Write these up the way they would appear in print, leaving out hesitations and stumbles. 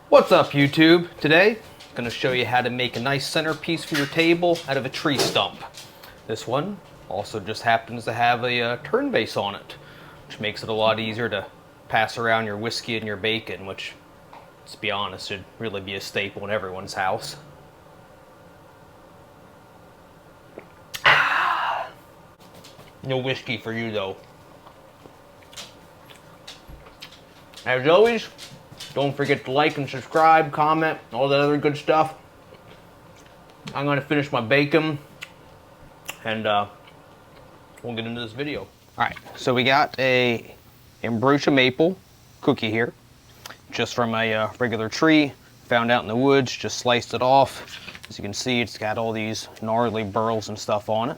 What's up, YouTube? Today, I'm going to show you how to make a nice centerpiece for your table out of a tree stump. This one also just happens to have a turn base on it, which makes it a lot easier to pass around your whiskey and your bacon, which, let's be honest, should really be a staple in everyone's house. No whiskey for you, though. As always, don't forget to like and subscribe, comment, all that other good stuff. I'm going to finish my bacon, and we'll get into this video. Alright, so we got a ambrosia maple cookie here, just from a regular tree, found out in the woods, just sliced it off. As you can see, it's got all these gnarly burls and stuff on it.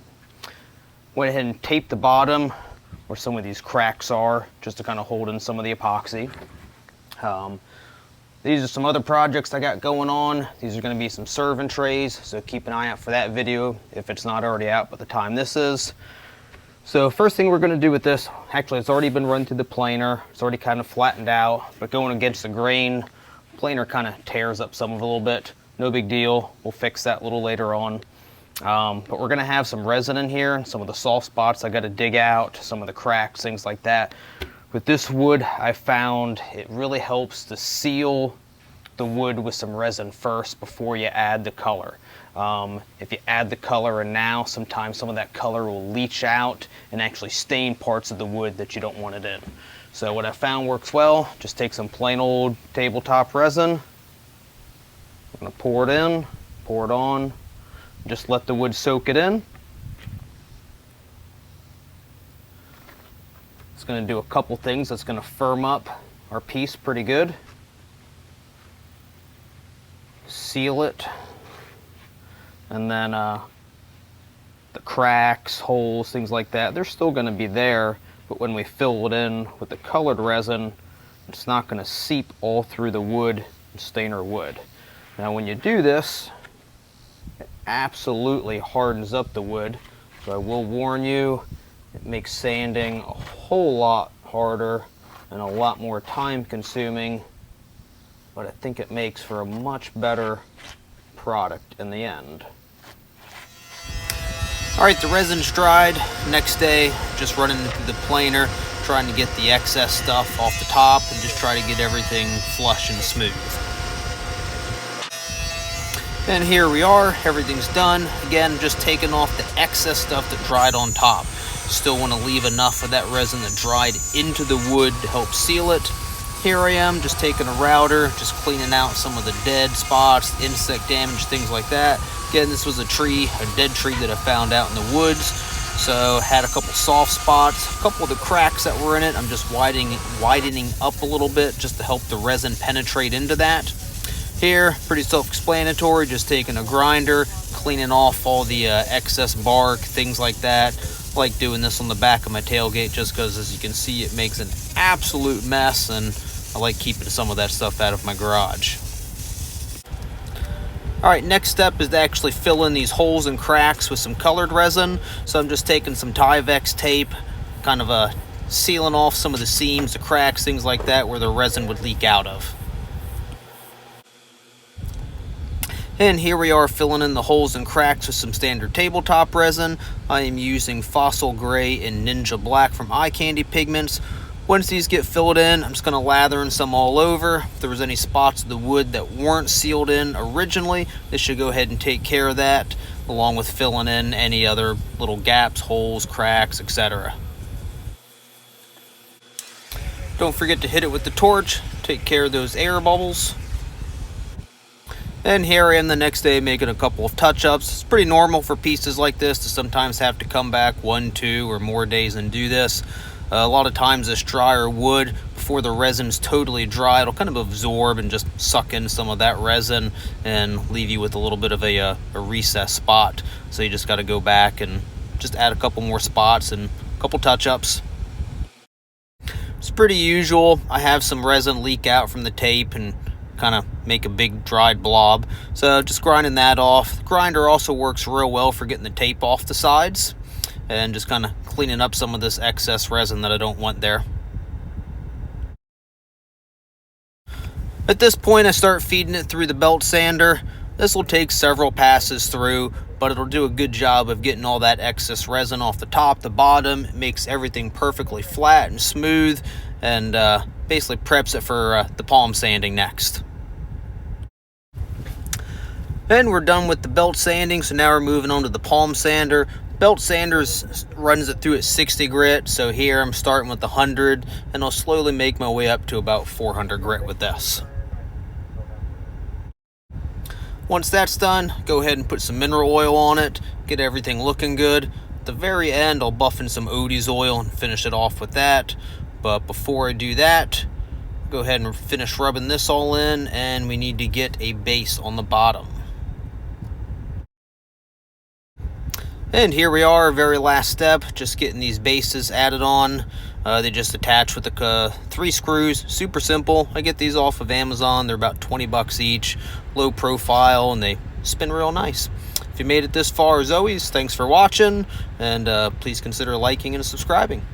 Went ahead and taped the bottom where some of these cracks are, just to kind of hold in some of the epoxy. These are some other projects I got going on. These are going to be some serving trays, so keep an eye out for that video if it's not already out by the time this is. So first thing we're going to do with this, actually it's already been run through the planer, it's already kind of flattened out, but going against the grain, planer kind of tears up some of it a little bit. No big deal, we'll fix that a little later on. But we're going to have some resin in here, some of the soft spots I got to dig out, some of the cracks, things like that. With this wood, I found it really helps to seal the wood with some resin first before you add the color. If you add the color in now, sometimes some of that color will leach out and actually stain parts of the wood that you don't want it in. So what I found works well, just take some plain old tabletop resin. I'm going to pour it in, pour it on. Just let the wood soak it in. It's going to do a couple things. That's going to firm up our piece pretty good. Seal it. And then the cracks, holes, things like that, they're still going to be there. But when we fill it in with the colored resin, it's not going to seep all through the wood and stain our wood. Now when you do this, it absolutely hardens up the wood, so I will warn you, it makes sanding a whole lot harder and a lot more time consuming, but I think it makes for a much better product in the end. Alright, the resin's dried. Next day, just running it through the planer, trying to get the excess stuff off the top and just try to get everything flush and smooth. And here we are, everything's done. Again, just taking off the excess stuff that dried on top. Still want to leave enough of that resin that dried into the wood to help seal it. Here I am, just taking a router, just cleaning out some of the dead spots, insect damage, things like that. Again, this was a dead tree that I found out in the woods. So had a couple soft spots, a couple of the cracks that were in it. I'm just widening up a little bit just to help the resin penetrate into that. Here, pretty self-explanatory, just taking a grinder, cleaning off all the excess bark, things like that. I like doing this on the back of my tailgate just because, as you can see, it makes an absolute mess, and I like keeping some of that stuff out of my garage. Alright, next step is to actually fill in these holes and cracks with some colored resin. So I'm just taking some Tyvek tape, kind of sealing off some of the seams, the cracks, things like that, where the resin would leak out of. And here we are filling in the holes and cracks with some standard tabletop resin. I am using Fossil Gray and Ninja Black from Eye Candy Pigments. Once these get filled in, I'm just going to lather in some all over. If there was any spots of the wood that weren't sealed in originally, this should go ahead and take care of that, along with filling in any other little gaps, holes, cracks, etc. Don't forget to hit it with the torch, take care of those air bubbles. And here I am the next day making a couple of touch-ups. It's pretty normal for pieces like this to sometimes have to come back 1, 2, or more days and do this. A lot of times this drier wood, before the resin's totally dry, it'll kind of absorb and just suck in some of that resin and leave you with a little bit of a recessed spot. So you just got to go back and just add a couple more spots and a couple touch-ups. It's pretty usual. I have some resin leak out from the tape and kind of make a big dried blob. So just grinding that off. The grinder also works real well for getting the tape off the sides and just kind of cleaning up some of this excess resin that I don't want there. At this point, I start feeding it through the belt sander. This will take several passes through, but it'll do a good job of getting all that excess resin off the top, the bottom. It makes everything perfectly flat and smooth, and basically preps it for the palm sanding next. And we're done with the belt sanding, so now we're moving on to the palm sander. Belt sanders runs it through at 60 grit, so here I'm starting with 100, and I'll slowly make my way up to about 400 grit with this. Once that's done, go ahead and put some mineral oil on it, get everything looking good. At the very end, I'll buff in some Odie's oil and finish it off with that. But before I do that, go ahead and finish rubbing this all in, and we need to get a base on the bottom. And here we are, very last step, just getting these bases added on. They just attach with the 3 screws, super simple. I get these off of Amazon, they're about 20 bucks each, low profile, and they spin real nice. If you made it this far, as always, thanks for watching, and please consider liking and subscribing.